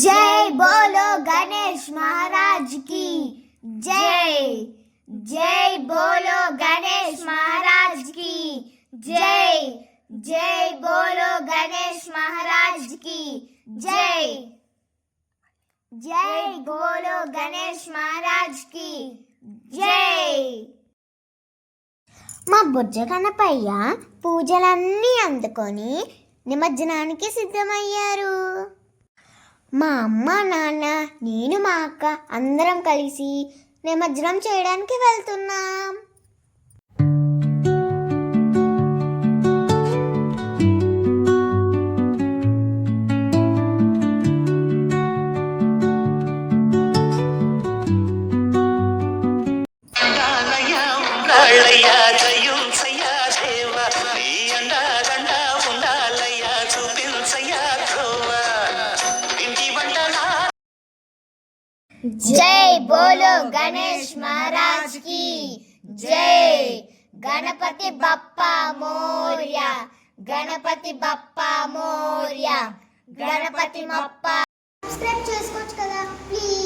जय बोलो गणेश महाराज की जय। जय बोलो गणेश महाराज की जय। जय बोलो गणेश महाराज की जय। जय बोलो गणेश महाराज की जय। మా బుజ్జ కనపయ్య పూజలన్నీ అందుకొని నిమజ్జనానికి సిద్ధమయ్యారు. మా అమ్మ నాన్న నేను మా అక్క అందరం కలిసి నిమజ్జనం చేయడానికి వెళ్తున్నాం. जय बोलो गणेश महाराज की जय। गणपति बप्पा मोरया। गणपति बप्पा मोरया। गणपति बप्पा। सब्सक्राइब చేసుకోవచ్చు కదా ప్లీజ్.